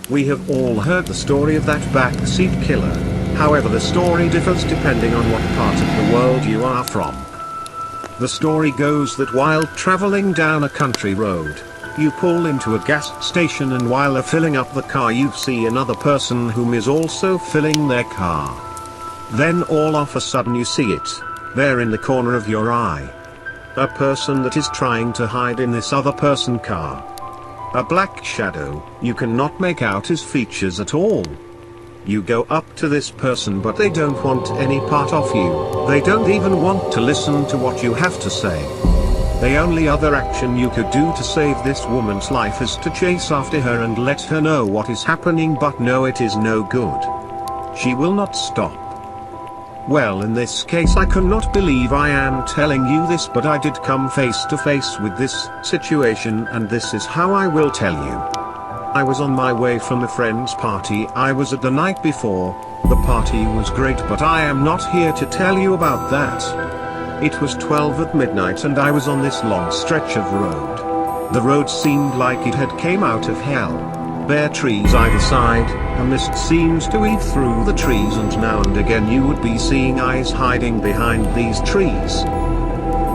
We have all heard the story of that backseat killer. However, the story differs depending on what part of the world you are from. The story goes that while traveling down a country road, you pull into a gas station, and while filling up the car you see another person whom is also filling their car. Then all of a sudden you see it, there in the corner of your eye. A person that is trying to hide in this other person's car. A black shadow, you cannot make out his features at all. You go up to this person, but they don't want any part of you. They don't even want to listen to what you have to say. The only other action you could do to save this woman's life is to chase after her and let her know what is happening, but no, it is no good. She will not stop. Well, in this case I cannot believe I am telling you this, but I did come face to face with this situation, and this is how I will tell you. I was on my way from a friend's party I was at the night before. The party was great, but I am not here to tell you about that. It was 12 at midnight and I was on this long stretch of road. The road seemed like it had came out of hell. Bare trees either side, a mist seems to weave through the trees, and now and again you would be seeing eyes hiding behind these trees.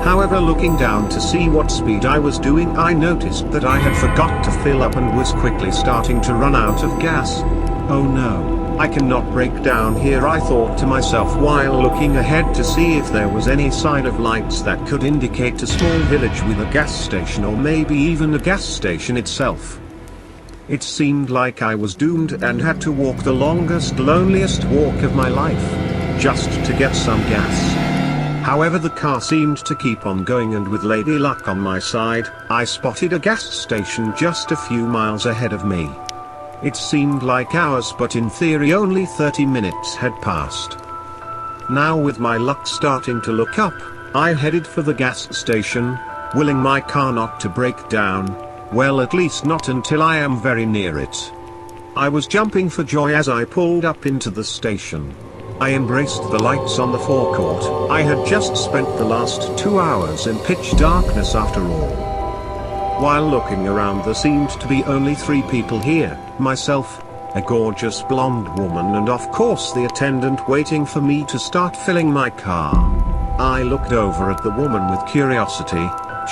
However, looking down to see what speed I was doing, I noticed that I had forgot to fill up and was quickly starting to run out of gas. Oh no, I cannot break down here, I thought to myself while looking ahead to see if there was any sign of lights that could indicate a small village with a gas station, or maybe even a gas station itself. It seemed like I was doomed and had to walk the longest, loneliest walk of my life, just to get some gas. However, the car seemed to keep on going, and with lady luck on my side, I spotted a gas station just a few miles ahead of me. It seemed like hours, but in theory only 30 minutes had passed. Now, with my luck starting to look up, I headed for the gas station, willing my car not to break down, well, at least not until I am very near it. I was jumping for joy as I pulled up into the station. I embraced the lights on the forecourt. I had just spent the last 2 hours in pitch darkness after all. While looking around, there seemed to be only 3 people here: myself, a gorgeous blonde woman, and of course the attendant waiting for me to start filling my car. I looked over at the woman with curiosity.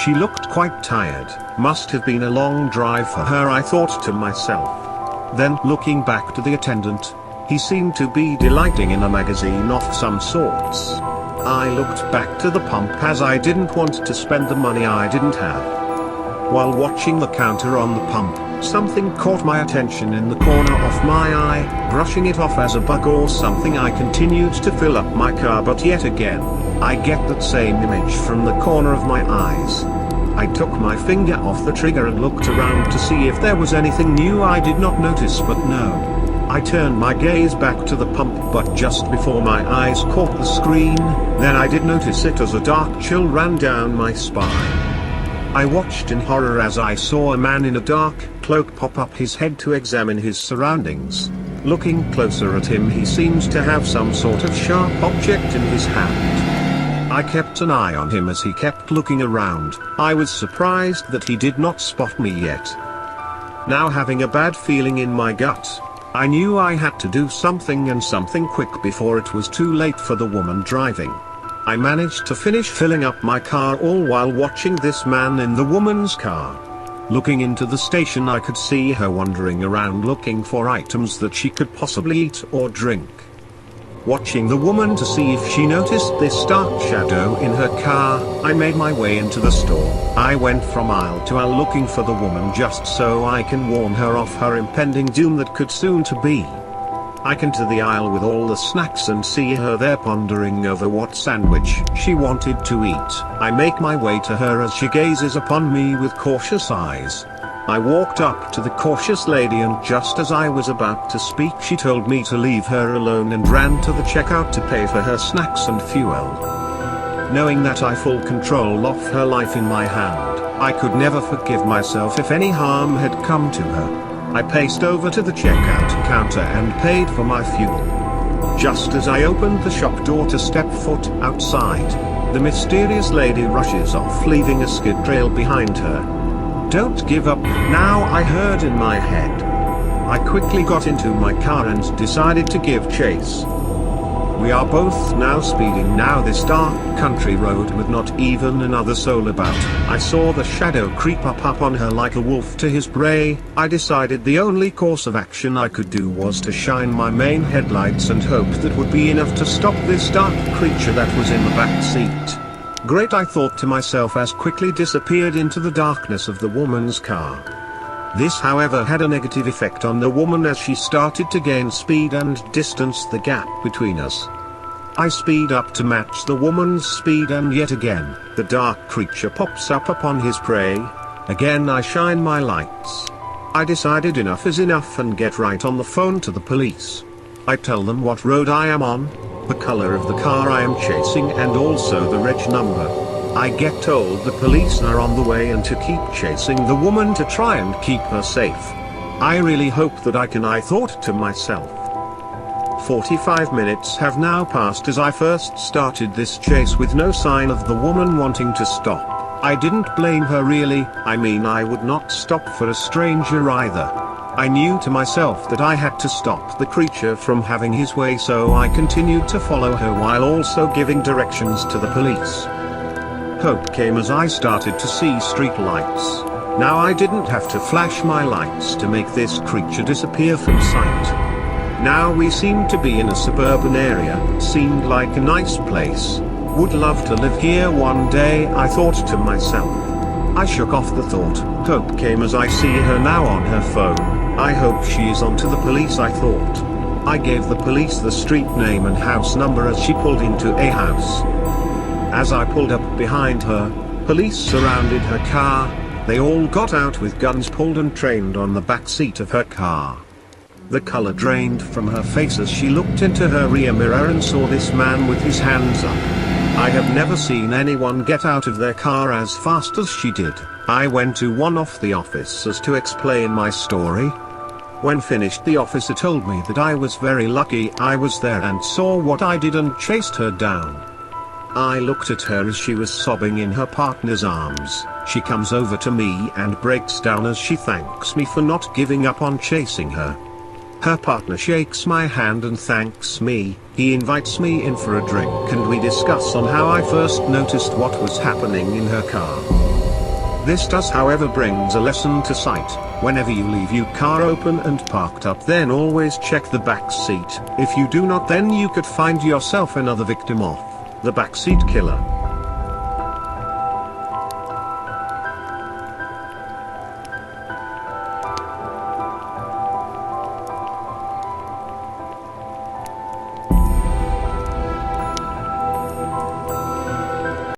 She looked quite tired. Must have been a long drive for her, I thought to myself. Then, looking back to the attendant, he seemed to be delighting in a magazine of some sorts. I looked back to the pump as I didn't want to spend the money I didn't have. While watching the counter on the pump, something caught my attention in the corner of my eye. Brushing it off as a bug or something, I continued to fill up my car, but yet again, I get that same image from the corner of my eyes. I took my finger off the trigger and looked around to see if there was anything new. I did not notice, but no. I turned my gaze back to the pump, but just before my eyes caught the screen, then I did notice it as a dark chill ran down my spine. I watched in horror as I saw a man in a dark cloak pop up his head to examine his surroundings. Looking closer at him, he seemed to have some sort of sharp object in his hand. I kept an eye on him as he kept looking around. I was surprised that he did not spot me yet. Now, having a bad feeling in my gut, I knew I had to do something, and something quick, before it was too late for the woman driving. I managed to finish filling up my car, all while watching this man in the woman's car. Looking into the station, I could see her wandering around looking for items that she could possibly eat or drink. Watching the woman to see if she noticed this dark shadow in her car, I made my way into the store. I went from aisle to aisle looking for the woman, just so I can warn her of her impending doom that could soon to be. I can to the aisle with all the snacks and see her there pondering over what sandwich she wanted to eat. I make my way to her as she gazes upon me with cautious eyes. I walked up to the cautious lady, and just as I was about to speak, she told me to leave her alone and ran to the checkout to pay for her snacks and fuel. Knowing that I full control of her life in my hand, I could never forgive myself if any harm had come to her. I paced over to the checkout counter and paid for my fuel. Just as I opened the shop door to step foot outside, the mysterious lady rushes off, leaving a skid trail behind her. "Don't give up now," I heard in my head. I quickly got into my car and decided to give chase. We are both now speeding down this dark country road with not even another soul about. I saw the shadow creep up on her like a wolf to his prey. I decided the only course of action I could do was to shine my main headlights and hope that would be enough to stop this dark creature that was in the back seat. Great, I thought to myself as quickly disappeared into the darkness of the woman's car. This however had a negative effect on the woman as she started to gain speed and distance the gap between us. I speed up to match the woman's speed and yet again, the dark creature pops up upon his prey. Again I shine my lights. I decided enough is enough and get right on the phone to the police. I tell them what road I am on, the color of the car I am chasing and also the reg number. I get told the police are on the way and to keep chasing the woman to try and keep her safe. I really hope that I thought to myself. 45 minutes have now passed as I first started this chase with no sign of the woman wanting to stop. I didn't blame her really, I would not stop for a stranger either. I knew to myself that I had to stop the creature from having his way, so I continued to follow her while also giving directions to the police. Hope came as I started to see street lights. Now I didn't have to flash my lights to make this creature disappear from sight. Now we seemed to be in a suburban area, seemed like a nice place. Would love to live here one day, I thought to myself. I shook off the thought. Hope came as I see her now on her phone. I hope she is on to the police, I thought. I gave the police the street name and house number as she pulled into a house. As I pulled up behind her, police surrounded her car. They all got out with guns pulled and trained on the back seat of her car. The color drained from her face as she looked into her rear mirror and saw this man with his hands up. I have never seen anyone get out of their car as fast as she did. I went to one of the officers to explain my story. When finished, the officer told me that I was very lucky I was there and saw what I did and chased her down. I looked at her as she was sobbing in her partner's arms. She comes over to me and breaks down as she thanks me for not giving up on chasing her. Her partner shakes my hand and thanks me. He invites me in for a drink and we discuss on how I first noticed what was happening in her car. This does however brings a lesson to sight. Whenever you leave your car open and parked up, then always check the back seat. If you do not, then you could find yourself another victim of the backseat killer.